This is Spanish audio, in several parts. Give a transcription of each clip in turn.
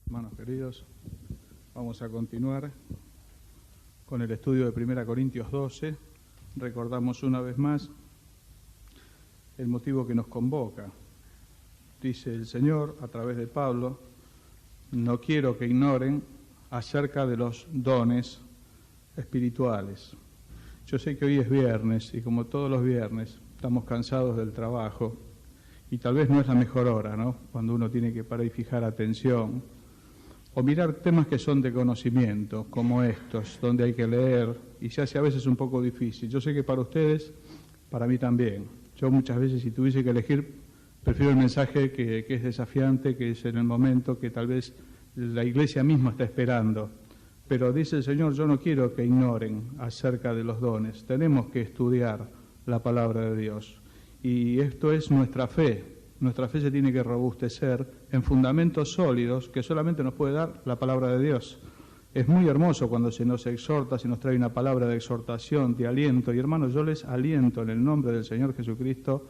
Hermanos queridos, vamos a continuar con el estudio de 1 Corintios 12. Recordamos una vez más el motivo que nos convoca. Dice el Señor a través de Pablo: no quiero que ignoren acerca de los dones espirituales. Yo sé que hoy es viernes y como todos los viernes estamos cansados del trabajo y tal vez no es la mejor hora, ¿no? Cuando uno tiene que parar y fijar atención o mirar temas que son de conocimiento, como estos, donde hay que leer, y se hace a veces un poco difícil. Yo sé que para ustedes, para mí también. Yo muchas veces, si tuviese que elegir, prefiero el mensaje que es desafiante, que es en el momento que tal vez la iglesia misma está esperando. Pero dice el Señor, yo no quiero que ignoren acerca de los dones. Tenemos que estudiar la palabra de Dios. Y esto es nuestra fe. Nuestra fe se tiene que robustecer en fundamentos sólidos que solamente nos puede dar la palabra de Dios. Es muy hermoso cuando se nos exhorta, se nos trae una palabra de exhortación, de aliento. Y hermanos, yo les aliento en el nombre del Señor Jesucristo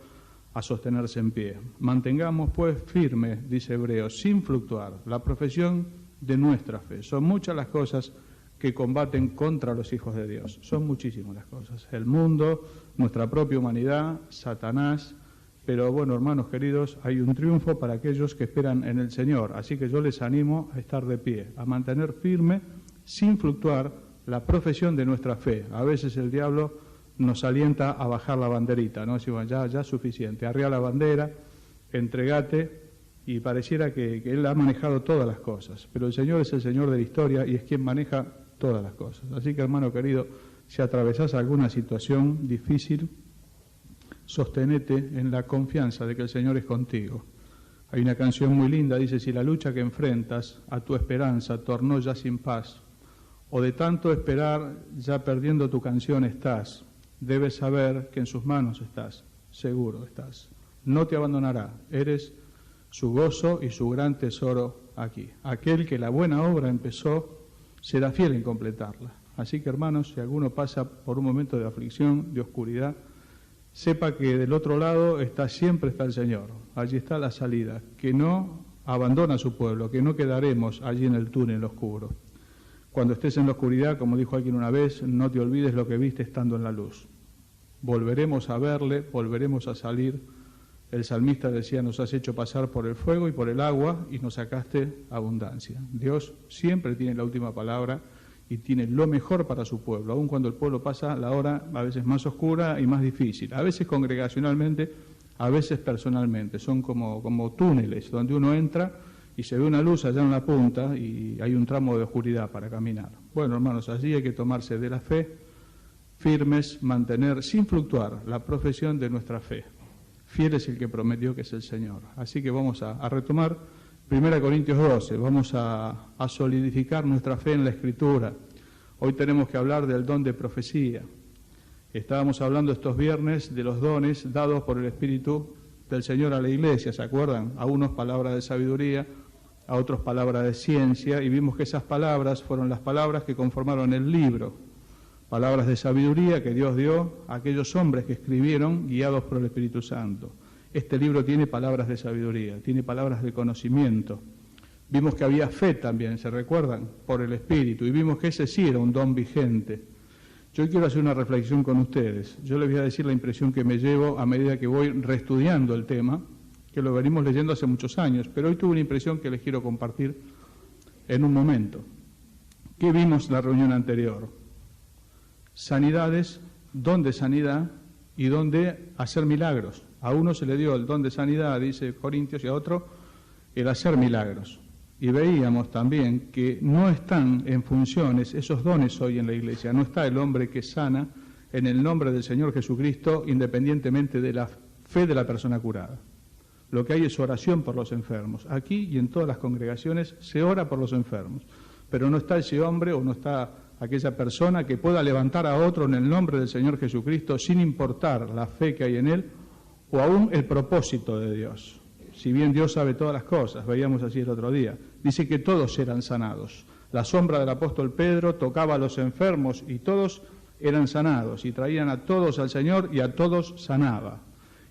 a sostenerse en pie. Mantengamos pues firme, dice Hebreos, sin fluctuar, la profesión de nuestra fe. Son muchas las cosas que combaten contra los hijos de Dios. Son muchísimas las cosas. El mundo, nuestra propia humanidad, Satanás. Pero bueno, hermanos queridos, hay un triunfo para aquellos que esperan en el Señor. Así que yo les animo a estar de pie, a mantener firme, sin fluctuar, la profesión de nuestra fe. A veces el diablo nos alienta a bajar la banderita, ¿no? Decimos, ya es suficiente, arriba la bandera, entregate, y pareciera que Él ha manejado todas las cosas. Pero el Señor es el Señor de la historia y es quien maneja todas las cosas. Así que, hermano querido, si atravesás alguna situación difícil, sostenete en la confianza de que el Señor es contigo. Hay una canción muy linda, dice: si la lucha que enfrentas a tu esperanza tornó ya sin paz, o de tanto esperar ya perdiendo tu canción estás, debes saber que en sus manos estás, seguro estás. No te abandonará, eres su gozo y su gran tesoro aquí. Aquel que la buena obra empezó será fiel en completarla. Así que, hermanos, si alguno pasa por un momento de aflicción, de oscuridad, sepa que del otro lado siempre está el Señor. Allí está la salida, que no abandona a su pueblo, que no quedaremos allí en el túnel oscuro. Cuando estés en la oscuridad, como dijo alguien una vez, no te olvides lo que viste estando en la luz. Volveremos a verle, volveremos a salir. El salmista decía: nos has hecho pasar por el fuego y por el agua y nos sacaste abundancia. Dios siempre tiene la última palabra y tiene lo mejor para su pueblo, aun cuando el pueblo pasa la hora a veces más oscura y más difícil, a veces congregacionalmente, a veces personalmente. Son como túneles donde uno entra y se ve una luz allá en la punta y hay un tramo de oscuridad para caminar. Bueno, hermanos, allí hay que tomarse de la fe, firmes, mantener sin fluctuar la profesión de nuestra fe. Fiel es el que prometió, que es el Señor. Así que vamos a retomar 1 Corintios 12, vamos a solidificar nuestra fe en la Escritura. Hoy tenemos que hablar del don de profecía. Estábamos hablando estos viernes de los dones dados por el Espíritu del Señor a la Iglesia, ¿se acuerdan? A unos palabras de sabiduría, a otros palabras de ciencia, y vimos que esas palabras fueron las palabras que conformaron el libro. Palabras de sabiduría que Dios dio a aquellos hombres que escribieron guiados por el Espíritu Santo. Este libro tiene palabras de sabiduría, tiene palabras de conocimiento. Vimos que había fe también, ¿se recuerdan? Por el Espíritu, y vimos que ese sí era un don vigente. Yo quiero hacer una reflexión con ustedes. Yo les voy a decir la impresión que me llevo a medida que voy reestudiando el tema, que lo venimos leyendo hace muchos años, pero hoy tuve una impresión que les quiero compartir en un momento. ¿Qué vimos la reunión anterior? Sanidades, don de sanidad y don de hacer milagros. A uno se le dio el don de sanidad, dice Corintios, y a otro el hacer milagros. Y veíamos también que no están en funciones esos dones hoy en la iglesia. No está el hombre que sana en el nombre del Señor Jesucristo, independientemente de la fe de la persona curada. Lo que hay es oración por los enfermos. Aquí y en todas las congregaciones se ora por los enfermos. Pero no está ese hombre o no está aquella persona que pueda levantar a otro en el nombre del Señor Jesucristo sin importar la fe que hay en él o aún el propósito de Dios. Si bien Dios sabe todas las cosas, veíamos así el otro día, dice que todos eran sanados. La sombra del apóstol Pedro tocaba a los enfermos y todos eran sanados y traían a todos al Señor y a todos sanaba.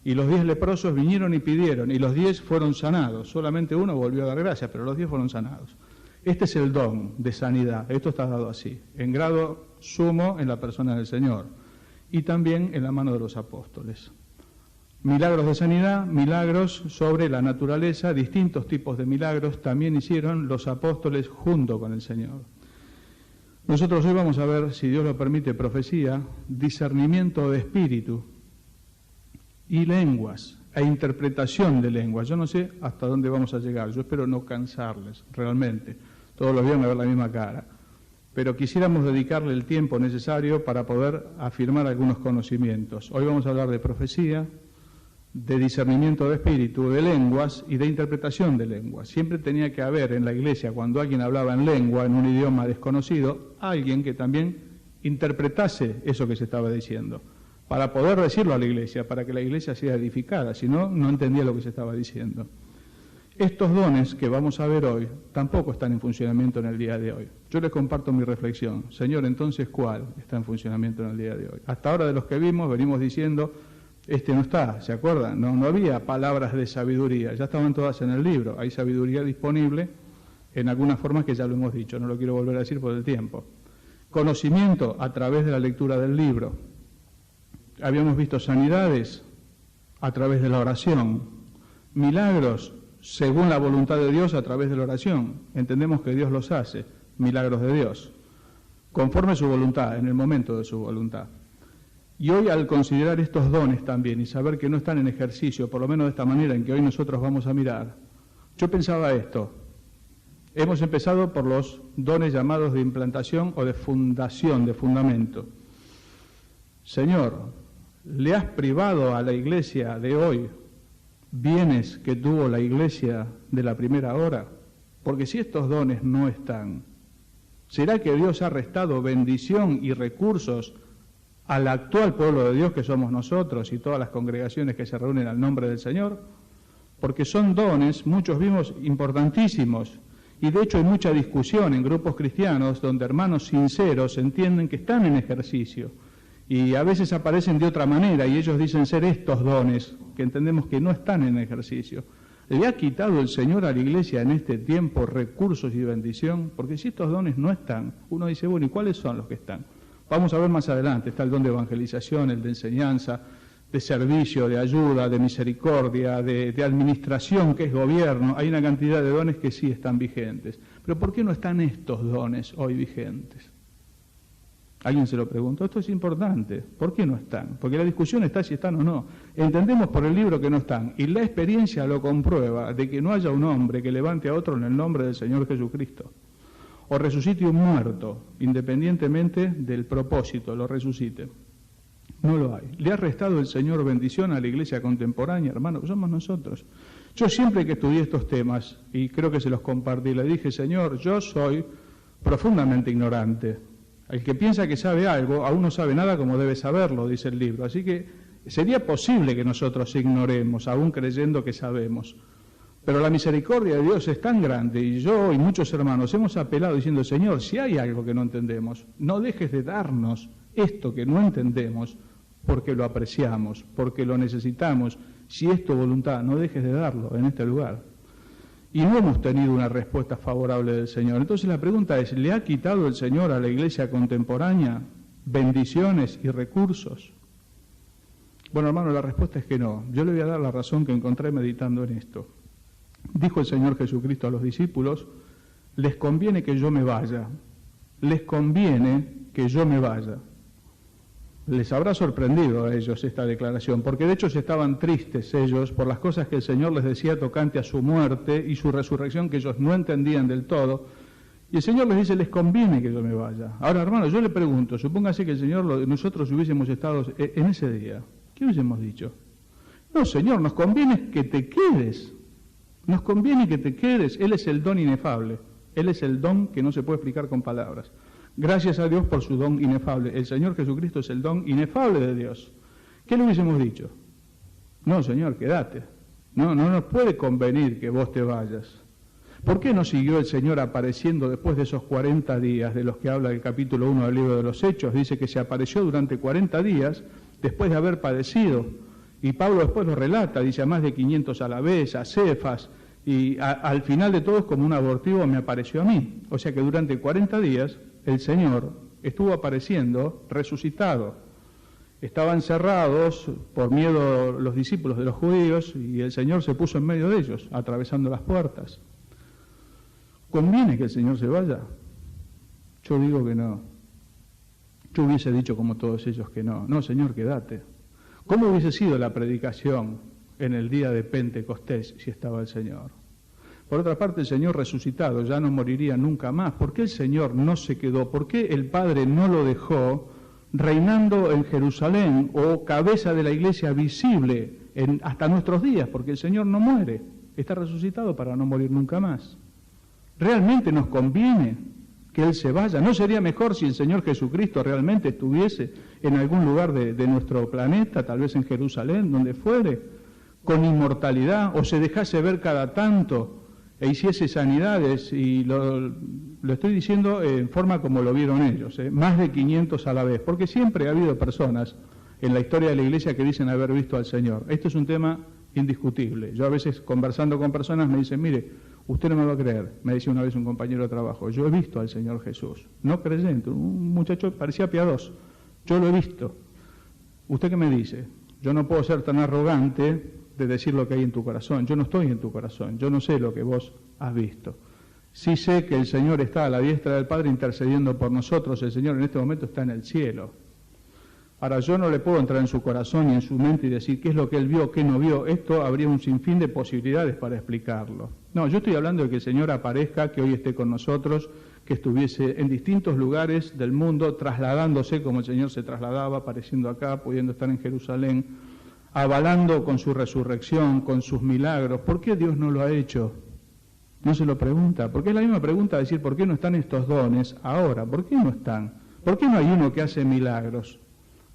Y los 10 leprosos vinieron y pidieron y los 10 fueron sanados. Solamente uno volvió a dar gracias, pero los 10 fueron sanados. Este es el don de sanidad, esto está dado así, en grado sumo en la persona del Señor y también en la mano de los apóstoles. Milagros de sanidad, milagros sobre la naturaleza, distintos tipos de milagros también hicieron los apóstoles junto con el Señor. Nosotros hoy vamos a ver, si Dios lo permite, profecía, discernimiento de espíritu y lenguas, e interpretación de lenguas. Yo no sé hasta dónde vamos a llegar, yo espero no cansarles realmente, todos los días me ver la misma cara, pero quisiéramos dedicarle el tiempo necesario para poder afirmar algunos conocimientos. Hoy vamos a hablar de profecía, de discernimiento de espíritu, de lenguas y de interpretación de lenguas. Siempre tenía que haber en la iglesia, cuando alguien hablaba en lengua, en un idioma desconocido, alguien que también interpretase eso que se estaba diciendo, para poder decirlo a la iglesia, para que la iglesia sea edificada, si no, no entendía lo que se estaba diciendo. Estos dones que vamos a ver hoy tampoco están en funcionamiento en el día de hoy. Yo les comparto mi reflexión. Señor, entonces, ¿cuál está en funcionamiento en el día de hoy? Hasta ahora de los que vimos, venimos diciendo, este no está, ¿se acuerdan? No había palabras de sabiduría, ya estaban todas en el libro. Hay sabiduría disponible en algunas formas que ya lo hemos dicho, no lo quiero volver a decir por el tiempo. Conocimiento a través de la lectura del libro. Habíamos visto sanidades a través de la oración, milagros según la voluntad de Dios a través de la oración. Entendemos que Dios los hace, milagros de Dios, conforme a su voluntad, en el momento de su voluntad. Y hoy, al considerar estos dones también y saber que no están en ejercicio, por lo menos de esta manera en que hoy nosotros vamos a mirar, yo pensaba esto. Hemos empezado por los dones llamados de implantación o de fundación, de fundamento. Señor, ¿le has privado a la iglesia de hoy bienes que tuvo la iglesia de la primera hora? Porque si estos dones no están, ¿será que Dios ha restado bendición y recursos al actual pueblo de Dios que somos nosotros y todas las congregaciones que se reúnen al nombre del Señor? Porque son dones, muchos vimos, importantísimos, y de hecho hay mucha discusión en grupos cristianos donde hermanos sinceros entienden que están en ejercicio y a veces aparecen de otra manera y ellos dicen ser estos dones que entendemos que no están en ejercicio. ¿Le ha quitado el Señor a la iglesia en este tiempo recursos y bendición? Porque si estos dones no están, uno dice, bueno, ¿y cuáles son los que están? Vamos a ver más adelante, está el don de evangelización, el de enseñanza, de servicio, de ayuda, de misericordia, de administración, que es gobierno. Hay una cantidad de dones que sí están vigentes. Pero ¿por qué no están estos dones hoy vigentes? ¿Alguien se lo preguntó? Esto es importante. ¿Por qué no están? Porque la discusión está si están o no. Entendemos por el libro que no están. Y la experiencia lo comprueba de que no haya un hombre que levante a otro en el nombre del Señor Jesucristo. O resucite un muerto, independientemente del propósito, lo resucite. No lo hay. ¿Le ha restado el Señor bendición a la iglesia contemporánea, hermano? Somos nosotros. Yo siempre que estudié estos temas, y creo que se los compartí, le dije, Señor, yo soy profundamente ignorante. El que piensa que sabe algo, aún no sabe nada como debe saberlo, dice el libro. Así que sería posible que nosotros ignoremos, aún creyendo que sabemos. Pero la misericordia de Dios es tan grande, y yo y muchos hermanos hemos apelado diciendo, Señor, si hay algo que no entendemos, no dejes de darnos esto que no entendemos, porque lo apreciamos, porque lo necesitamos. Si es tu voluntad, no dejes de darlo en este lugar. Y no hemos tenido una respuesta favorable del Señor. Entonces la pregunta es, ¿le ha quitado el Señor a la iglesia contemporánea bendiciones y recursos? Bueno, hermano, la respuesta es que no. Yo le voy a dar la razón que encontré meditando en esto. Dijo el Señor Jesucristo a los discípulos, les conviene que yo me vaya, les conviene que yo me vaya. Les habrá sorprendido a ellos esta declaración, porque de hecho estaban tristes ellos por las cosas que el Señor les decía tocante a su muerte y su resurrección, que ellos no entendían del todo. Y el Señor les dice, les conviene que yo me vaya. Ahora, hermano, yo le pregunto, supóngase que el Señor, nosotros hubiésemos estado en ese día, ¿qué hubiésemos dicho? No, Señor, nos conviene que te quedes. Nos conviene que te quedes. Él es el don inefable. Él es el don que no se puede explicar con palabras. Gracias a Dios por su don inefable. El Señor Jesucristo es el don inefable de Dios. ¿Qué le hubiésemos dicho? No, Señor, quédate. No nos puede convenir que vos te vayas. ¿Por qué no siguió el Señor apareciendo después de esos 40 días de los que habla el capítulo 1 del libro de los Hechos? Dice que se apareció durante 40 días después de haber padecido. Y Pablo después lo relata, dice a más de 500 a la vez, a Cefas, Y al final de todo, como un abortivo, me apareció a mí. O sea que durante 40 días el Señor estuvo apareciendo resucitado. Estaban cerrados por miedo los discípulos de los judíos y el Señor se puso en medio de ellos, atravesando las puertas. ¿Conviene que el Señor se vaya? Yo digo que no. Yo hubiese dicho como todos ellos que no. No, Señor, quédate. ¿Cómo hubiese sido la predicación en el día de Pentecostés si estaba el Señor? Por otra parte, el Señor resucitado ya no moriría nunca más. ¿Por qué el Señor no se quedó? ¿Por qué el Padre no lo dejó reinando en Jerusalén o cabeza de la iglesia visible hasta nuestros días? Porque el Señor no muere, está resucitado para no morir nunca más. ¿Realmente nos conviene que Él se vaya? ¿No sería mejor si el Señor Jesucristo realmente estuviese en algún lugar de nuestro planeta, tal vez en Jerusalén, donde fuere, con inmortalidad, o se dejase ver cada tanto e hiciese sanidades? Y lo estoy diciendo en forma como lo vieron ellos, más de 500 a la vez, porque siempre ha habido personas en la historia de la Iglesia que dicen haber visto al Señor. Esto es un tema indiscutible. Yo a veces, conversando con personas, me dicen, mire, usted no me va a creer, me decía una vez un compañero de trabajo, yo he visto al Señor Jesús, no creyente, un muchacho parecía piadoso, yo lo he visto. ¿Usted qué me dice? Yo no puedo ser tan arrogante de decir lo que hay en tu corazón, yo no estoy en tu corazón, yo no sé lo que vos has visto. Sí sé que el Señor está a la diestra del Padre intercediendo por nosotros, el Señor en este momento está en el cielo. Ahora, yo no le puedo entrar en su corazón y en su mente y decir qué es lo que él vio, qué no vio. Esto habría un sinfín de posibilidades para explicarlo. No, yo estoy hablando de que el Señor aparezca, que hoy esté con nosotros, que estuviese en distintos lugares del mundo, trasladándose como el Señor se trasladaba, apareciendo acá, pudiendo estar en Jerusalén, avalando con su resurrección, con sus milagros. ¿Por qué Dios no lo ha hecho? No se lo pregunta. Porque es la misma pregunta de decir, ¿por qué no están estos dones ahora? ¿Por qué no están? ¿Por qué no hay uno que hace milagros?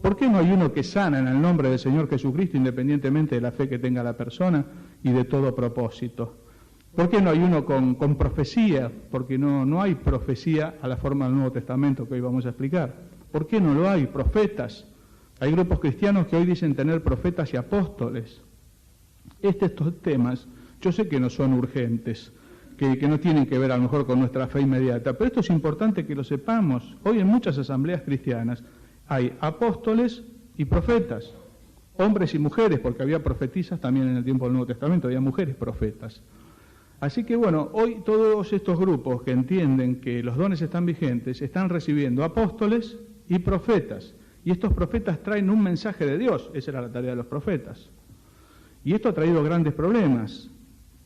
¿Por qué no hay uno que sana en el nombre del Señor Jesucristo, independientemente de la fe que tenga la persona y de todo propósito? ¿Por qué no hay uno con profecía? Porque no hay profecía a la forma del Nuevo Testamento que hoy vamos a explicar. ¿Por qué no lo hay? Profetas. Hay grupos cristianos que hoy dicen tener profetas y apóstoles. Estos temas, yo sé que no son urgentes, que no tienen que ver a lo mejor con nuestra fe inmediata, pero esto es importante que lo sepamos. Hoy en muchas asambleas cristianas hay apóstoles y profetas, hombres y mujeres, porque había profetisas también en el tiempo del Nuevo Testamento, había mujeres profetas. Así que bueno, hoy todos estos grupos que entienden que los dones están vigentes, están recibiendo apóstoles y profetas. Y estos profetas traen un mensaje de Dios, esa era la tarea de los profetas. Y esto ha traído grandes problemas.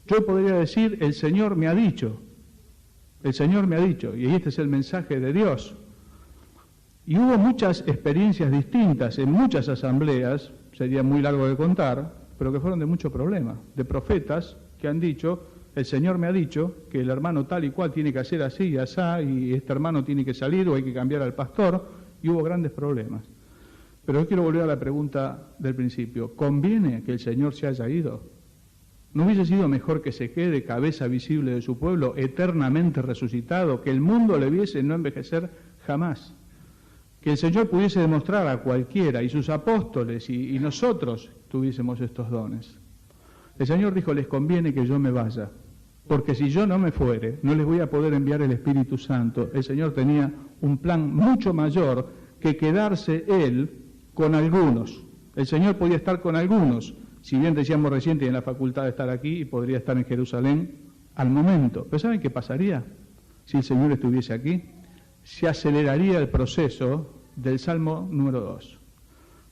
Yo podría decir, el Señor me ha dicho, y este es el mensaje de Dios. Y hubo muchas experiencias distintas en muchas asambleas, sería muy largo de contar, pero que fueron de mucho problema, de profetas que han dicho, el Señor me ha dicho que el hermano tal y cual tiene que hacer así y asá, y este hermano tiene que salir o hay que cambiar al pastor, y hubo grandes problemas. Pero yo quiero volver a la pregunta del principio, ¿conviene que el Señor se haya ido? ¿No hubiese sido mejor que se quede cabeza visible de su pueblo, eternamente resucitado, que el mundo le viese no envejecer jamás? Que el Señor pudiese demostrar a cualquiera, y sus apóstoles y nosotros tuviésemos estos dones. El Señor dijo, les conviene que yo me vaya, porque si yo no me fuere, no les voy a poder enviar el Espíritu Santo. El Señor tenía un plan mucho mayor que quedarse Él con algunos. El Señor podía estar con algunos, si bien decíamos recién tiene la facultad de estar aquí y podría estar en Jerusalén al momento. Pero ¿saben qué pasaría si el Señor estuviese aquí? Se aceleraría el proceso del Salmo número 2,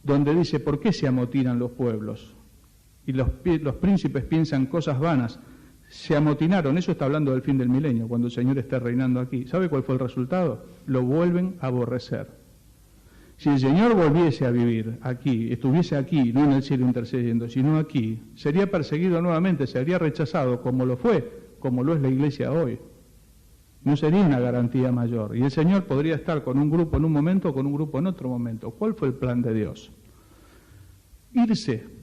donde dice, ¿por qué se amotinan los pueblos? Y los príncipes piensan cosas vanas. Se amotinaron, eso está hablando del fin del milenio, cuando el Señor esté reinando aquí. ¿Sabe cuál fue el resultado? Lo vuelven a aborrecer. Si el Señor volviese a vivir aquí, estuviese aquí, no en el cielo intercediendo, sino aquí, sería perseguido nuevamente, sería rechazado como lo fue, como lo es la iglesia hoy. No sería una garantía mayor. Y el Señor podría estar con un grupo en un momento o con un grupo en otro momento. ¿Cuál fue el plan de Dios? Irse.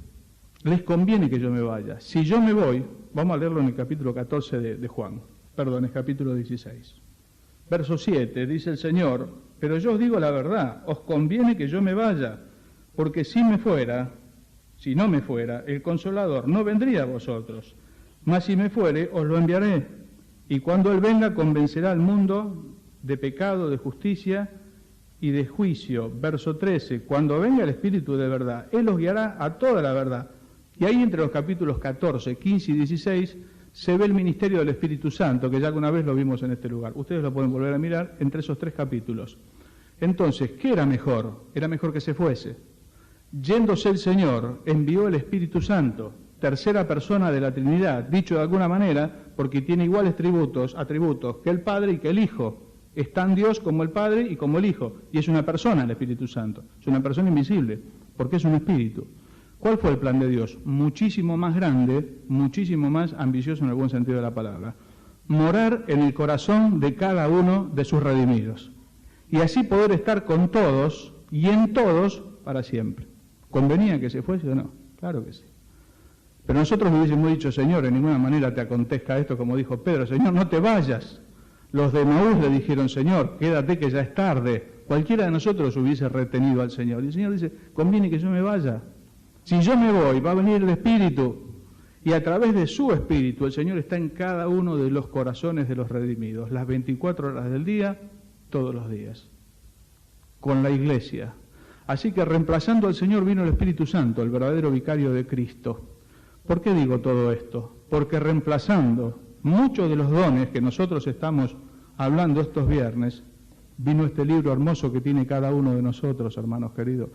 Les conviene que yo me vaya. Si yo me voy, vamos a leerlo en el capítulo 14 de Juan, perdón, es capítulo 16. Verso 7, dice el Señor, pero yo os digo la verdad, os conviene que yo me vaya, porque si no me fuera, el Consolador no vendría a vosotros, Mas si me fuere, os lo enviaré. Y cuando Él venga, convencerá al mundo de pecado, de justicia y de juicio. Verso 13, cuando venga el Espíritu de verdad, Él os guiará a toda la verdad. Y ahí entre los capítulos 14, 15 y 16 se ve el ministerio del Espíritu Santo, que ya alguna vez lo vimos en este lugar. Ustedes lo pueden volver a mirar entre esos 3 capítulos. Entonces, ¿qué era mejor? Era mejor que se fuese. Yéndose el Señor, envió el Espíritu Santo, tercera persona de la Trinidad, dicho de alguna manera, porque tiene iguales atributos que el Padre y que el Hijo. Es tan Dios como el Padre y como el Hijo. Y es una persona el Espíritu Santo. Es una persona invisible, porque es un espíritu. ¿Cuál fue el plan de Dios? Muchísimo más grande, muchísimo más ambicioso en el buen sentido de la palabra. Morar en el corazón de cada uno de sus redimidos. Y así poder estar con todos y en todos para siempre. ¿Convenía que se fuese o no? Claro que sí. Pero nosotros le hubiésemos dicho, Señor, en ninguna manera te acontezca esto, como dijo Pedro, Señor, no te vayas. Los de Emaús le dijeron, Señor, quédate que ya es tarde. Cualquiera de nosotros hubiese retenido al Señor. Y el Señor dice, conviene que yo me vaya. Si yo me voy, va a venir el Espíritu. Y a través de su Espíritu, el Señor está en cada uno de los corazones de los redimidos, las 24 horas del día, todos los días, con la Iglesia. Así que reemplazando al Señor vino el Espíritu Santo, el verdadero vicario de Cristo. ¿Por qué digo todo esto? Porque reemplazando muchos de los dones que nosotros estamos hablando estos viernes, vino este libro hermoso que tiene cada uno de nosotros, hermanos queridos.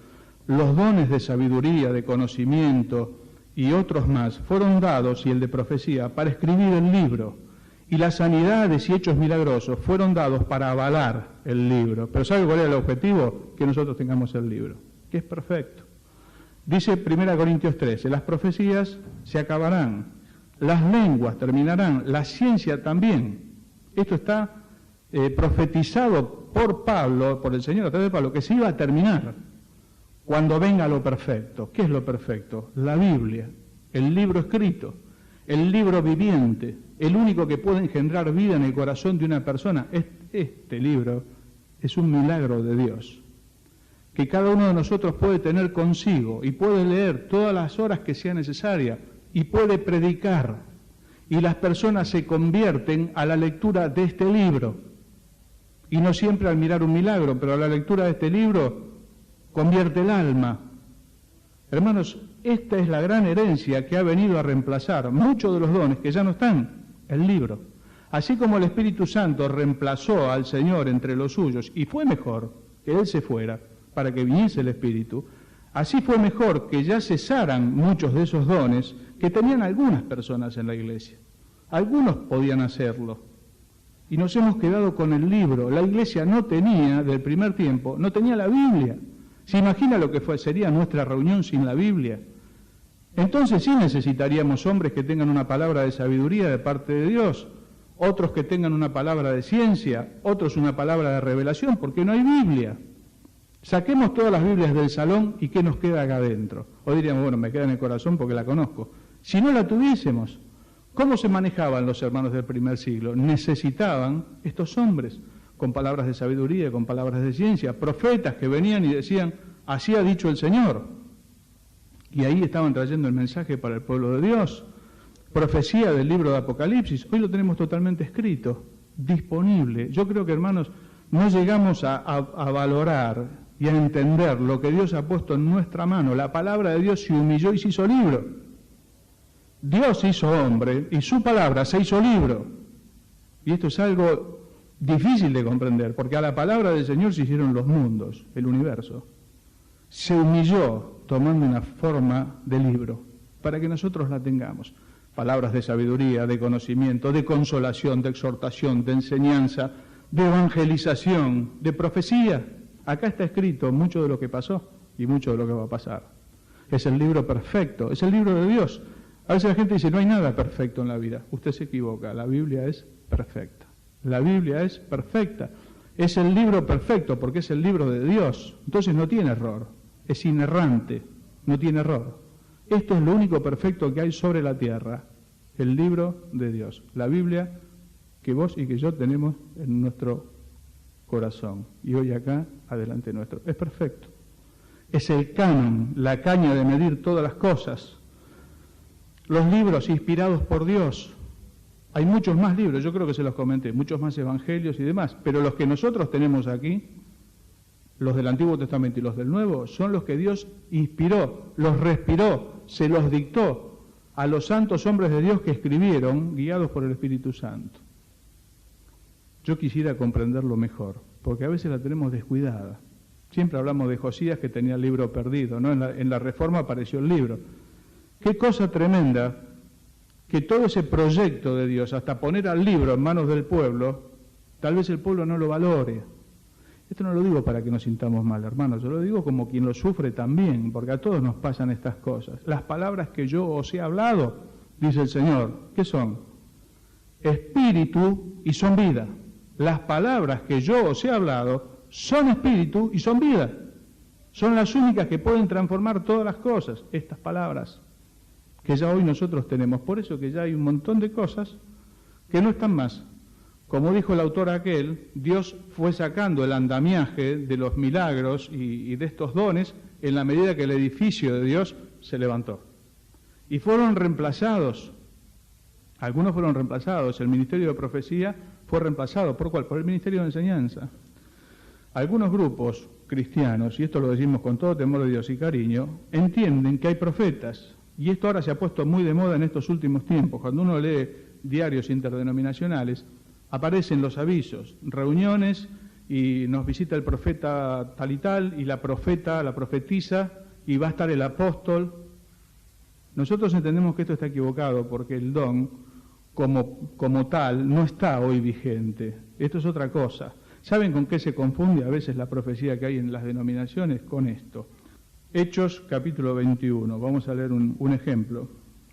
Los dones de sabiduría, de conocimiento y otros más fueron dados, y el de profecía, para escribir el libro. Y las sanidades y hechos milagrosos fueron dados para avalar el libro. Pero ¿sabe cuál es el objetivo? Que nosotros tengamos el libro, que es perfecto. Dice 1 Corintios 13, las profecías se acabarán, las lenguas terminarán, la ciencia también. Esto está profetizado por Pablo, por el Señor a través de Pablo, que se iba a terminar cuando venga lo perfecto. ¿Qué es lo perfecto? La Biblia, el libro escrito, el libro viviente, el único que puede engendrar vida en el corazón de una persona. Este libro es un milagro de Dios, que cada uno de nosotros puede tener consigo y puede leer todas las horas que sea necesaria y puede predicar. Y las personas se convierten a la lectura de este libro. Y no siempre al mirar un milagro, pero a la lectura de este libro convierte el alma. Hermanos, esta es la gran herencia que ha venido a reemplazar muchos de los dones que ya no están, el libro. Así como el Espíritu Santo reemplazó al Señor entre los suyos, y fue mejor que Él se fuera para que viniese el Espíritu, así fue mejor que ya cesaran muchos de esos dones que tenían algunas personas en la iglesia. Algunos podían hacerlo. Y nos hemos quedado con el libro. La iglesia no tenía, del primer tiempo, no tenía la Biblia. ¿Se imagina lo que sería nuestra reunión sin la Biblia? Entonces sí necesitaríamos hombres que tengan una palabra de sabiduría de parte de Dios, otros que tengan una palabra de ciencia, otros una palabra de revelación, porque no hay Biblia. Saquemos todas las Biblias del salón y ¿qué nos queda acá adentro? O diríamos, bueno, me queda en el corazón porque la conozco. Si no la tuviésemos, ¿cómo se manejaban los hermanos del primer siglo? Necesitaban estos hombres con palabras de sabiduría, con palabras de ciencia, profetas que venían y decían, así ha dicho el Señor. Y ahí estaban trayendo el mensaje para el pueblo de Dios. Profecía del libro de Apocalipsis, hoy lo tenemos totalmente escrito, disponible. Yo creo que, hermanos, no llegamos a valorar y a entender lo que Dios ha puesto en nuestra mano. La palabra de Dios se humilló y se hizo libro. Dios se hizo hombre y su palabra se hizo libro. Y esto es algo difícil de comprender, porque a la palabra del Señor se hicieron los mundos, el universo. Se humilló tomando una forma de libro, para que nosotros la tengamos. Palabras de sabiduría, de conocimiento, de consolación, de exhortación, de enseñanza, de evangelización, de profecía. Acá está escrito mucho de lo que pasó y mucho de lo que va a pasar. Es el libro perfecto, es el libro de Dios. A veces la gente dice, no hay nada perfecto en la vida. Usted se equivoca, la Biblia es perfecta. La Biblia es perfecta. Es el libro perfecto porque es el libro de Dios. Entonces no tiene error. Es inerrante, no tiene error. Esto es lo único perfecto que hay sobre la tierra. El libro de Dios. La Biblia que vos y que yo tenemos en nuestro corazón. Y hoy acá, adelante nuestro. Es perfecto. Es el canon, la caña de medir todas las cosas. los libros inspirados por Dios. Hay muchos más libros, yo creo que se los comenté, muchos más evangelios y demás, pero los que nosotros tenemos aquí, los del Antiguo Testamento y los del Nuevo, son los que Dios inspiró, los respiró, se los dictó a los santos hombres de Dios que escribieron, guiados por el Espíritu Santo. Yo quisiera comprenderlo mejor, porque a veces la tenemos descuidada. Siempre hablamos de Josías que tenía el libro perdido, ¿no? En la Reforma apareció el libro. Qué cosa tremenda que todo ese proyecto de Dios, hasta poner al libro en manos del pueblo, tal vez el pueblo no lo valore. Esto no lo digo para que nos sintamos mal, hermanos, yo lo digo como quien lo sufre también, porque a todos nos pasan estas cosas. Las palabras que yo os he hablado, dice el Señor, ¿qué son? Espíritu y son vida. Las palabras que yo os he hablado son espíritu y son vida. Son las únicas que pueden transformar todas las cosas, estas palabras que ya hoy nosotros tenemos. Por eso que ya hay un montón de cosas que no están más. Como dijo el autor aquel, Dios fue sacando el andamiaje de los milagros y de estos dones en la medida que el edificio de Dios se levantó. Y fueron reemplazados, algunos fueron reemplazados, el ministerio de profecía fue reemplazado, ¿por cuál? Por el ministerio de enseñanza. Algunos grupos cristianos, y esto lo decimos con todo temor de Dios y cariño, entienden que hay profetas. Y esto ahora se ha puesto muy de moda en estos últimos tiempos. Cuando uno lee diarios interdenominacionales, aparecen los avisos, reuniones, y nos visita el profeta tal y tal, y la profeta, la profetisa, y va a estar el apóstol. Nosotros entendemos que esto está equivocado, porque el don, como tal, no está hoy vigente. Esto es otra cosa. ¿Saben con qué se confunde a veces la profecía que hay en las denominaciones? Con esto. Hechos capítulo 21, vamos a leer un ejemplo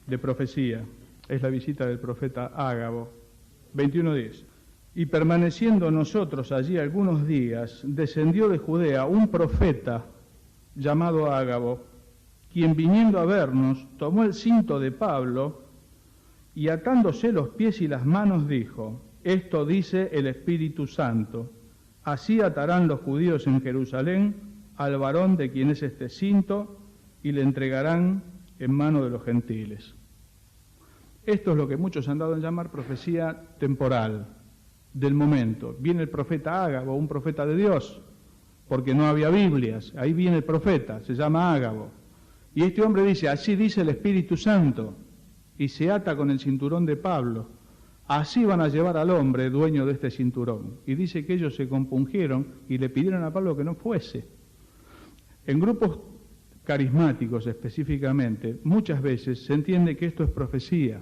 de profecía. Es la visita del profeta Ágabo, 21:10. Y permaneciendo nosotros allí algunos días, descendió de Judea un profeta llamado Ágabo, quien viniendo a vernos, tomó el cinto de Pablo y atándose los pies y las manos dijo, esto dice el Espíritu Santo, así atarán los judíos en Jerusalén al varón de quien es este cinto y le entregarán en mano de los gentiles. Esto es lo que muchos han dado en llamar profecía temporal, del momento. Viene el profeta Ágabo, un profeta de Dios, porque no había Biblias. Ahí viene el profeta, se llama Ágabo. Y este hombre dice, así dice el Espíritu Santo, y se ata con el cinturón de Pablo. Así van a llevar al hombre dueño de este cinturón. Y dice que ellos se compungieron y le pidieron a Pablo que no fuese. En grupos carismáticos específicamente, muchas veces se entiende que esto es profecía.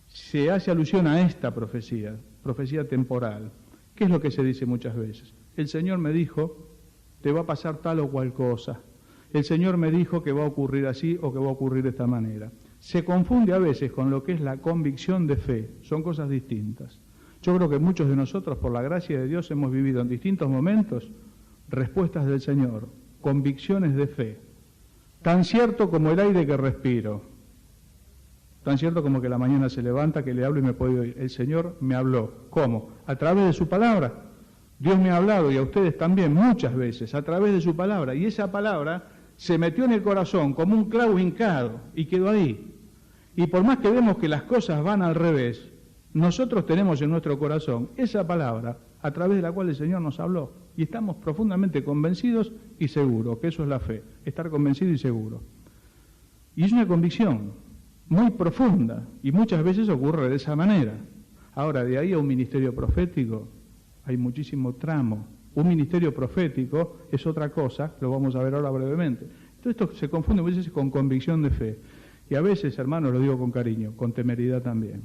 Se hace alusión a esta profecía, profecía temporal. ¿Qué es lo que se dice muchas veces? El Señor me dijo, te va a pasar tal o cual cosa. El Señor me dijo que va a ocurrir así o que va a ocurrir de esta manera. Se confunde a veces con lo que es la convicción de fe. Son cosas distintas. Yo creo que muchos de nosotros, por la gracia de Dios, hemos vivido en distintos momentos respuestas del Señor, convicciones de fe. Tan cierto como el aire que respiro. Tan cierto como que la mañana se levanta, que le hablo y me puede oír. El Señor me habló. ¿Cómo? A través de su palabra. Dios me ha hablado, y a ustedes también, muchas veces, a través de su palabra. Y esa palabra se metió en el corazón como un clavo hincado y quedó ahí. Y por más que vemos que las cosas van al revés, nosotros tenemos en nuestro corazón esa palabra a través de la cual el Señor nos habló. Y estamos profundamente convencidos y seguros, que eso es la fe, estar convencido y seguro. Y es una convicción muy profunda, y muchas veces ocurre de esa manera. Ahora, de ahí a un ministerio profético, hay muchísimo tramo. Un ministerio profético es otra cosa, lo vamos a ver ahora brevemente. Entonces esto se confunde muchas veces con convicción de fe. Y a veces, hermanos, lo digo con cariño, con temeridad también.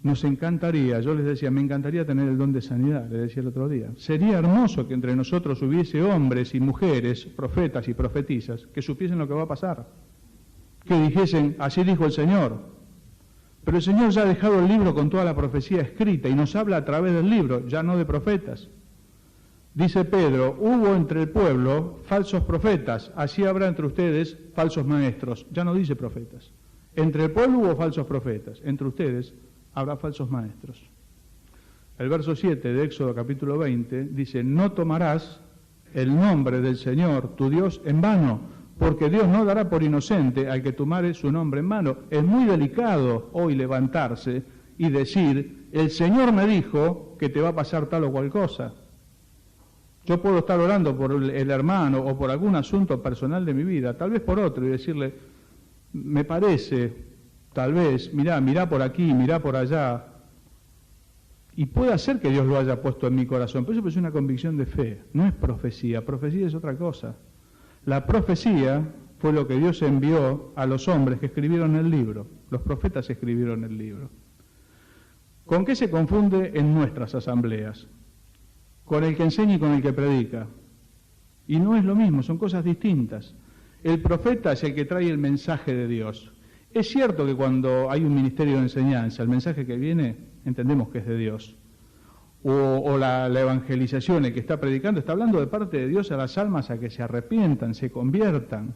Nos encantaría, yo les decía, me encantaría tener el don de sanidad, les decía el otro día. Sería hermoso que entre nosotros hubiese hombres y mujeres, profetas y profetisas, que supiesen lo que va a pasar. Que dijesen, así dijo el Señor. Pero el Señor ya ha dejado el libro con toda la profecía escrita y nos habla a través del libro, ya no de profetas. Dice Pedro, hubo entre el pueblo falsos profetas, así habrá entre ustedes falsos maestros. Ya no dice profetas. Entre el pueblo hubo falsos profetas, entre ustedes habrá falsos maestros. El verso 7 de Éxodo capítulo 20 dice, no tomarás el nombre del Señor, tu Dios, en vano, porque Dios no dará por inocente al que tomare su nombre en mano. Es muy delicado hoy levantarse y decir, el Señor me dijo que te va a pasar tal o cual cosa. Yo puedo estar orando por el hermano o por algún asunto personal de mi vida, tal vez por otro, y decirle, me parece, tal vez, mirá por aquí, mirá por allá, y puede ser que Dios lo haya puesto en mi corazón, pero eso es una convicción de fe, no es profecía es otra cosa. La profecía fue lo que Dios envió a los hombres que escribieron el libro, los profetas escribieron el libro. ¿Con qué se confunde en nuestras asambleas? Con el que enseña y con el que predica. Y no es lo mismo, son cosas distintas. El profeta es el que trae el mensaje de Dios. Es cierto que cuando hay un ministerio de enseñanza, el mensaje que viene, entendemos que es de Dios. O la evangelización, el que está predicando, está hablando de parte de Dios a las almas a que se arrepientan, se conviertan,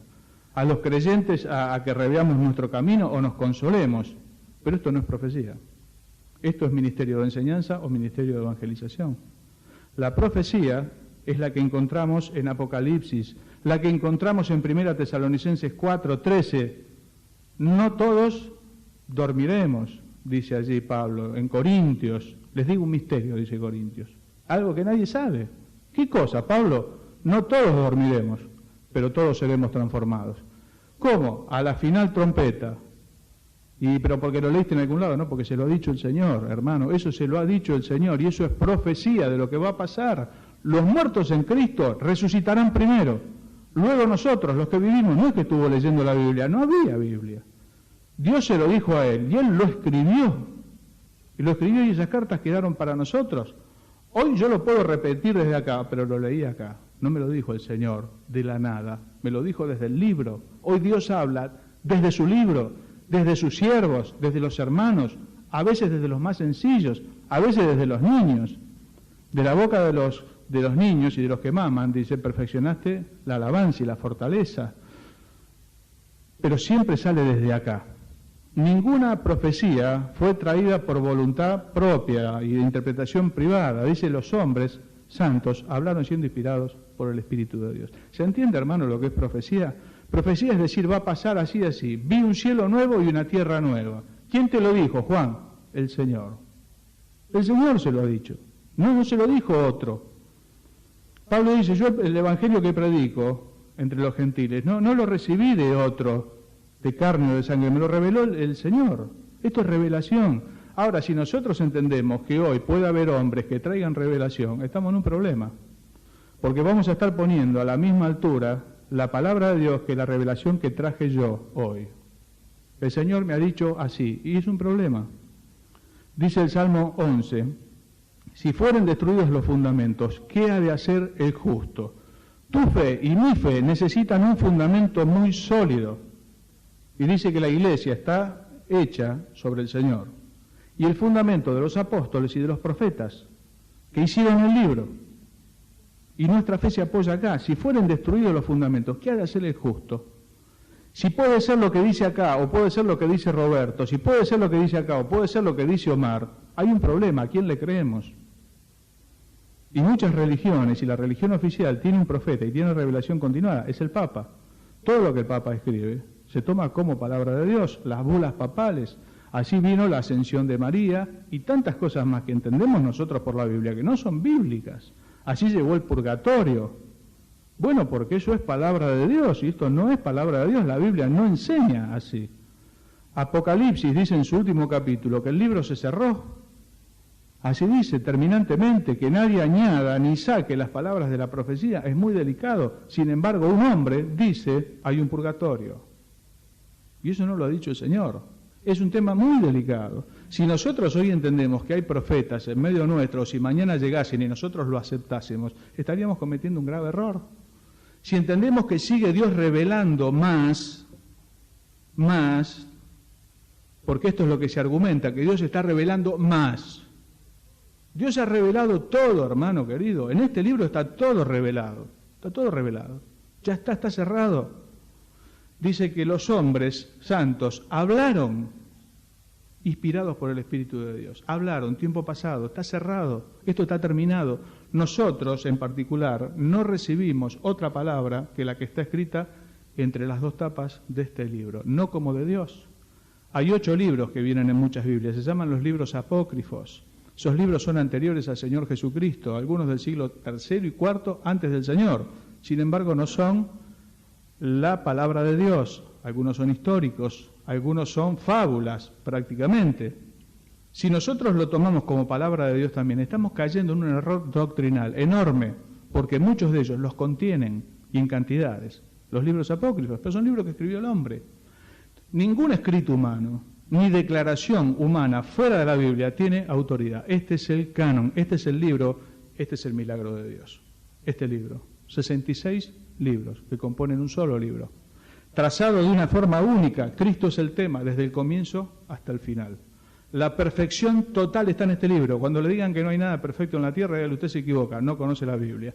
a los creyentes a que reveamos nuestro camino o nos consolemos. Pero esto no es profecía. Esto es ministerio de enseñanza o ministerio de evangelización. La profecía es la que encontramos en Apocalipsis, la que encontramos en 1 Tesalonicenses 4:13. No todos dormiremos, dice allí Pablo, en Corintios. Les digo un misterio, dice Corintios. Algo que nadie sabe. ¿Qué cosa, Pablo? No todos dormiremos, pero todos seremos transformados. ¿Cómo? A la final trompeta. Pero porque lo leíste en algún lado, no, porque se lo ha dicho el Señor, hermano, eso se lo ha dicho el Señor y eso es profecía de lo que va a pasar. Los muertos en Cristo resucitarán primero, luego nosotros, los que vivimos, no es que estuvo leyendo la Biblia, no había Biblia. Dios se lo dijo a él y él lo escribió. Y lo escribió y esas cartas quedaron para nosotros. Hoy yo lo puedo repetir desde acá, pero lo leí acá. No me lo dijo el Señor de la nada, me lo dijo desde el libro. Hoy Dios habla desde su libro, desde sus siervos, desde los hermanos, a veces desde los más sencillos, a veces desde los niños. De la boca de los niños y de los que maman, dice, perfeccionaste la alabanza y la fortaleza. Pero siempre sale desde acá. Ninguna profecía fue traída por voluntad propia y de interpretación privada. Dice, los hombres santos hablaron siendo inspirados por el Espíritu de Dios. ¿Se entiende, hermano, lo que es profecía? Profecía es decir, va a pasar así, así. Vi un cielo nuevo y una tierra nueva. ¿Quién te lo dijo, Juan? El Señor. El Señor se lo ha dicho. No se lo dijo otro. Pablo dice, yo el evangelio que predico entre los gentiles, no lo recibí de otro, de carne o de sangre, me lo reveló el Señor. Esto es revelación. Ahora, si nosotros entendemos que hoy puede haber hombres que traigan revelación, estamos en un problema. Porque vamos a estar poniendo a la misma altura la palabra de Dios que la revelación que traje yo hoy. El Señor me ha dicho así, y es un problema. Dice el Salmo 11, si fueren destruidos los fundamentos, ¿qué ha de hacer el justo? Tu fe y mi fe necesitan un fundamento muy sólido. Y dice que la iglesia está hecha sobre el Señor. Y el fundamento de los apóstoles y de los profetas que hicieron el libro. Y nuestra fe se apoya acá. Si fueren destruidos los fundamentos, ¿qué ha de hacer el justo? Si puede ser lo que dice acá, o puede ser lo que dice Roberto, si puede ser lo que dice acá, o puede ser lo que dice Omar, hay un problema. ¿A quién le creemos? Y muchas religiones, y la religión oficial tiene un profeta y tiene revelación continuada, es el Papa. Todo lo que el Papa escribe se toma como palabra de Dios, las bulas papales. Así vino la ascensión de María y tantas cosas más que entendemos nosotros por la Biblia, que no son bíblicas. Así llegó el purgatorio. Bueno, porque eso es palabra de Dios, y esto no es palabra de Dios, la Biblia no enseña así. Apocalipsis dice en su último capítulo que el libro se cerró. Así dice terminantemente, que nadie añada ni saque las palabras de la profecía, es muy delicado. Sin embargo, un hombre dice, hay un purgatorio. Y eso no lo ha dicho el Señor. Es un tema muy delicado. Si nosotros hoy entendemos que hay profetas en medio nuestro, si mañana llegasen y nosotros lo aceptásemos, estaríamos cometiendo un grave error. Si entendemos que sigue Dios revelando más, porque esto es lo que se argumenta, que Dios está revelando más. Dios ha revelado todo, hermano querido. En este libro está todo revelado. Está todo revelado. Ya está cerrado. Dice que los hombres santos hablaron, inspirados por el Espíritu de Dios. Hablaron, tiempo pasado, está cerrado, esto está terminado. Nosotros, en particular, no recibimos otra palabra que la que está escrita entre las dos tapas de este libro, no como de Dios. Hay 8 libros que vienen en muchas Biblias, se llaman los libros apócrifos. Esos libros son anteriores al Señor Jesucristo, algunos del siglo III y IV antes del Señor. Sin embargo, no son la palabra de Dios. Algunos son históricos, algunos son fábulas prácticamente. Si nosotros lo tomamos como palabra de Dios también, estamos cayendo en un error doctrinal enorme, porque muchos de ellos los contienen y en cantidades. Los libros apócrifos, pero son libros que escribió el hombre. Ningún escrito humano, ni declaración humana fuera de la Biblia tiene autoridad. Este es el canon, este es el libro, este es el milagro de Dios. Este libro, 66 libros que componen un solo libro, trazado de una forma única. Cristo es el tema desde el comienzo hasta el final. La perfección total está en este libro. Cuando le digan que no hay nada perfecto en la tierra, usted se equivoca, no conoce la Biblia.